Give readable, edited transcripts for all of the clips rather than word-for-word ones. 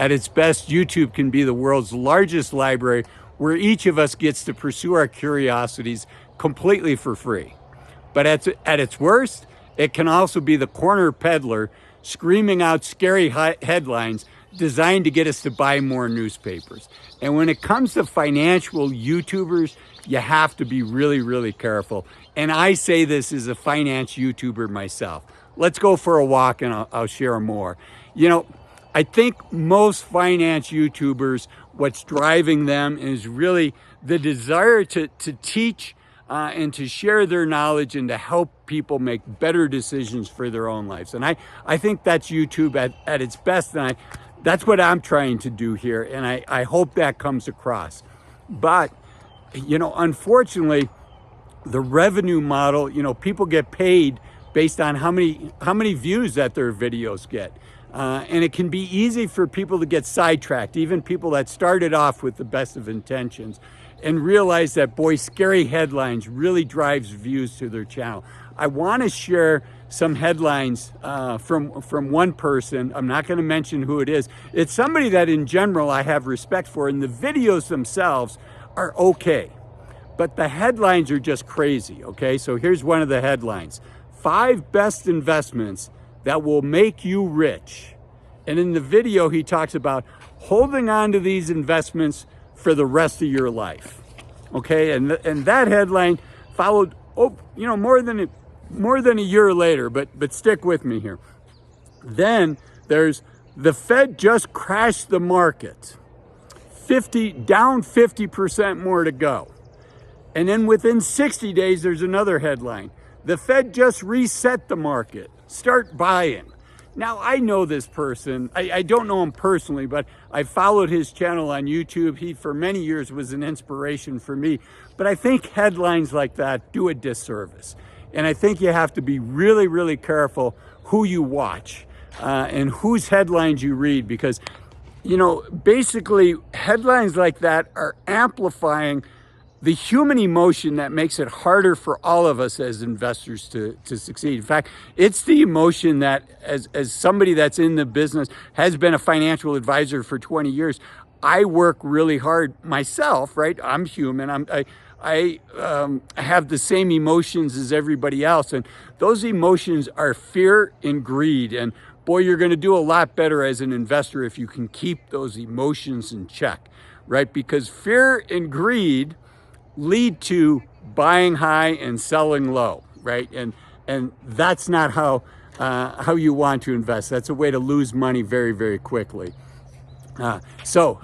At its best, YouTube can be the world's largest library where each of us gets to pursue our curiosities completely for free. But at its worst, it can also be the corner peddler screaming out scary headlines designed to get us to buy more newspapers. And when it comes to financial YouTubers, you have to be really, really careful. And I say this as a finance YouTuber myself. Let's go for a walk and I'll share more. You know, I think most finance YouTubers, what's driving them is really the desire to teach and to share their knowledge and to help people make better decisions for their own lives. And I think that's YouTube at its best. And that's what I'm trying to do here. And I hope that comes across. But, you know, unfortunately, the revenue model, you know, people get paid based on how many views that their videos get. And it can be easy for people to get sidetracked, even people that started off with the best of intentions, and realize that, boy, scary headlines really drives views to their channel. I want to share some headlines from one person. I'm not going to mention who it is. It's somebody that in general I have respect for, and the videos themselves are okay. But the headlines are just crazy, okay? So here's one of the headlines. 5 best investments that will make you rich. And in the video, he talks about holding on to these investments for the rest of your life. Okay, and that headline followed, you know, more than a year later, but stick with me here. Then there's the Fed just crashed the market. Down 50% more to go. And then within 60 days, there's another headline. The Fed just reset the market. Start buying. Now, I know this person. I don't know him personally, but I followed his channel on YouTube. He, for many years, was an inspiration for me. But I think headlines like that do a disservice. And I think you have to be really, really careful who you watch and whose headlines you read, because, you know, basically headlines like that are amplifying the human emotion that makes it harder for all of us as investors to succeed. In fact, it's the emotion that, as somebody that's in the business, has been a financial advisor for 20 years, I work really hard myself, right? I'm human. I have the same emotions as everybody else. And those emotions are fear and greed. And boy, you're going to do a lot better as an investor if you can keep those emotions in check, right? Because fear and greed lead to buying high and selling low, right? And that's not how you want to invest. That's a way to lose money very, very quickly. So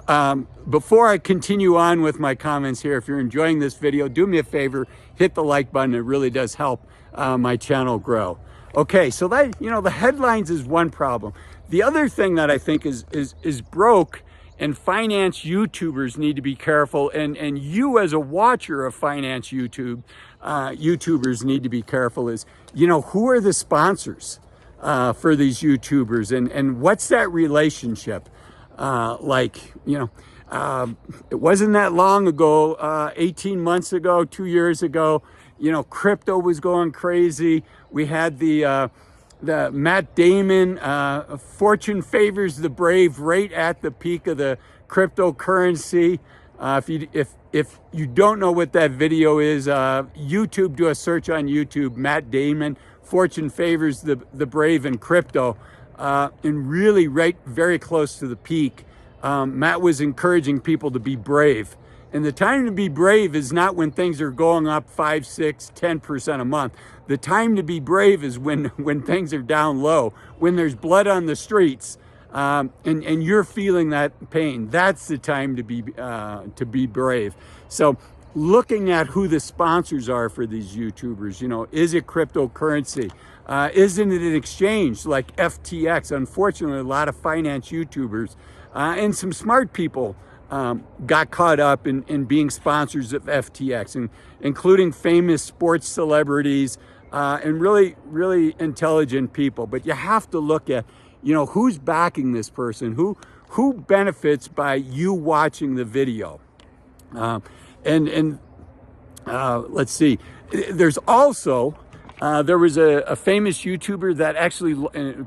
before I continue on with my comments here, if you're enjoying this video, do me a favor, hit the like button. It really does help my channel grow. Okay, so that, you know, the headlines is one problem. The other thing that I think is broke, and finance YouTubers need to be careful, and you as a watcher of finance YouTubers need to be careful, is, you know, who are the sponsors for these YouTubers, and what's that relationship like? You know, it wasn't that long ago, 18 months ago, 2 years ago, you know, crypto was going crazy. We had the Matt Damon, fortune favors the brave, right at the peak of the cryptocurrency. If you don't know what that video is, YouTube, do a search on YouTube, Matt Damon, fortune favors the brave in crypto, and really right very close to the peak. Matt was encouraging people to be brave. And the time to be brave is not when things are going up 5, 6, 10% a month. The time to be brave is when things are down low, when there's blood on the streets, and you're feeling that pain. That's the time to be brave. So looking at who the sponsors are for these YouTubers, you know, is it cryptocurrency? Isn't it an exchange like FTX? Unfortunately, a lot of finance YouTubers and some smart people got caught up in being sponsors of FTX, and including famous sports celebrities and really, really intelligent people. But you have to look at, you know, who's backing this person, who benefits by you watching the video. Let's see. There's also there was a famous YouTuber that actually,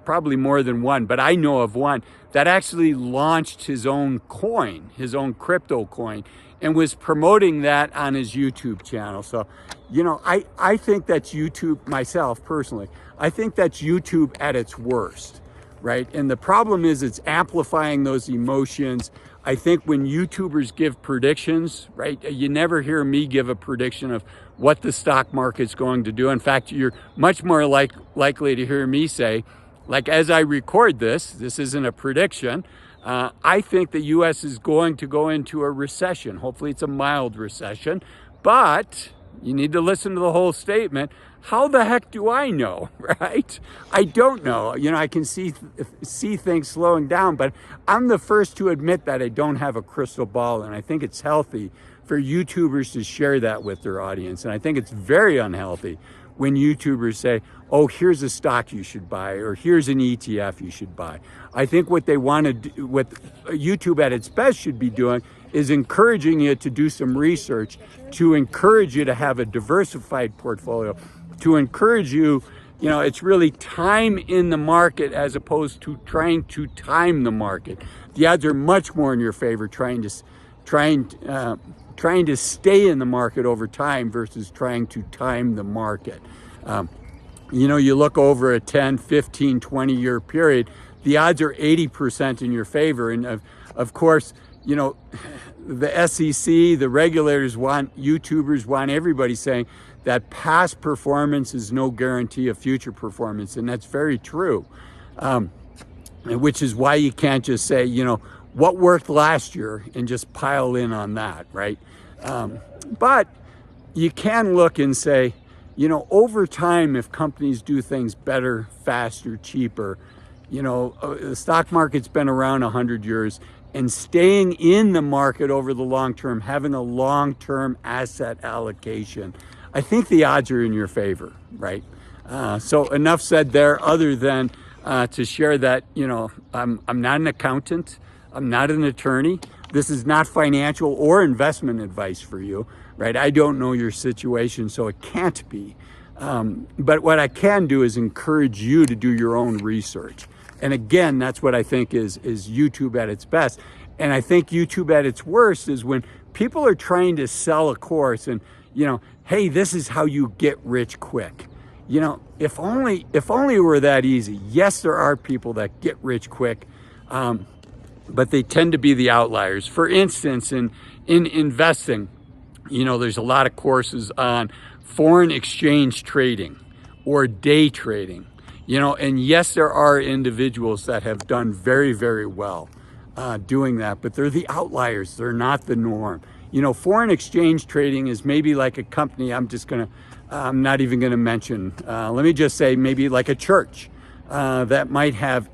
probably more than one, but I know of one that actually launched his own coin, his own crypto coin, and was promoting that on his YouTube channel. So, you know, I think that's YouTube, myself personally, I think that's YouTube at its worst, right? And the problem is it's amplifying those emotions. I think when YouTubers give predictions, right, you never hear me give a prediction of what the stock market's going to do. In fact, you're much more likely to hear me say, like, as I record this isn't a prediction, I think the U.S. is going to go into a recession. Hopefully it's a mild recession, but you need to listen to the whole statement. How the heck do I know, right? I don't know. You know, I can see things slowing down, but I'm the first to admit that I don't have a crystal ball, and I think it's healthy for YouTubers to share that with their audience. And I think it's very unhealthy when YouTubers say, oh, here's a stock you should buy, or here's an ETF you should buy. I think what they want to do, what YouTube at its best should be doing, is encouraging you to do some research, to encourage you to have a diversified portfolio, to encourage you, you know, it's really time in the market as opposed to trying to time the market. The odds are much more in your favor trying to stay in the market over time versus trying to time the market. You know, you look over a 10, 15, 20-year period, the odds are 80% in your favor. And of course, you know, the SEC, the regulators want, YouTubers want everybody saying that past performance is no guarantee of future performance. And that's very true, which is why you can't just say, you know, what worked last year and just pile in on that, right? But you can look and say, you know, over time, if companies do things better, faster, cheaper, you know, the stock market's been around 100 years, and staying in the market over the long term, having a long-term asset allocation, I think the odds are in your favor, right? So enough said there, other than to share that, you know, I'm not an accountant, I'm not an attorney. This is not financial or investment advice for you, right? I don't know your situation, so it can't be. But what I can do is encourage you to do your own research. And again, that's what I think is YouTube at its best. And I think YouTube at its worst is when people are trying to sell a course and, you know, hey, this is how you get rich quick. You know, if only it were that easy. Yes, there are people that get rich quick, but they tend to be the outliers. For instance, in investing, you know, there's a lot of courses on foreign exchange trading or day trading, you know, and yes, there are individuals that have done very, very well doing that, but they're the outliers. They're not the norm. You know, foreign exchange trading is maybe like a company. I'm not even going to mention, let me just say maybe like a church that might have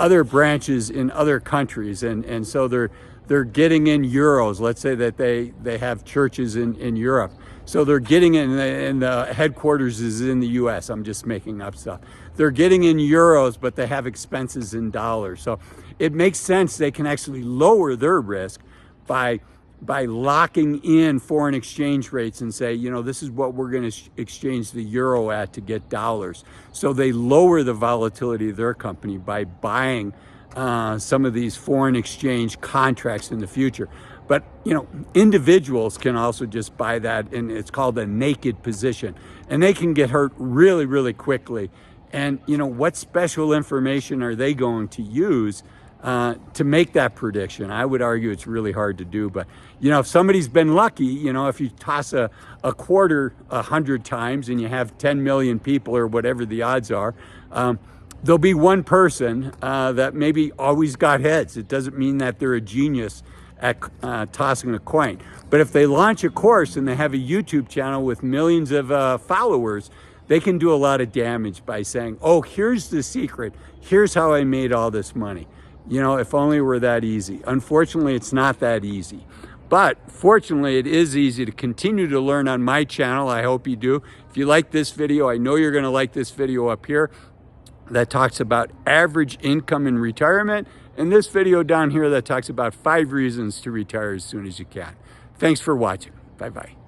other branches in other countries, and so they're getting in euros. Let's say that they have churches in Europe, so they're getting in, and the headquarters is in the U.S. I'm just making up stuff. They're getting in euros, but they have expenses in dollars. So it makes sense they can actually lower their risk by locking in foreign exchange rates and say, you know, this is what we're going to exchange the euro at to get dollars. So they lower the volatility of their company by buying some of these foreign exchange contracts in the future. But, you know, individuals can also just buy that, and it's called a naked position. And they can get hurt really, really quickly. And, you know, what special information are they going to use to make that prediction? I would argue it's really hard to do. But, you know, if somebody's been lucky, you know, if you toss a quarter 100 times and you have 10 million people or whatever the odds are, there'll be one person that maybe always got heads. It doesn't mean that they're a genius at tossing a coin. But if they launch a course and they have a YouTube channel with millions of followers, they can do a lot of damage by saying, oh, here's the secret. Here's how I made all this money. You know, if only it were that easy. Unfortunately, it's not that easy. But fortunately, it is easy to continue to learn on my channel. I hope you do. If you like this video, I know you're going to like this video up here that talks about average income in retirement, and this video down here that talks about 5 reasons to retire as soon as you can. Thanks for watching. Bye-bye.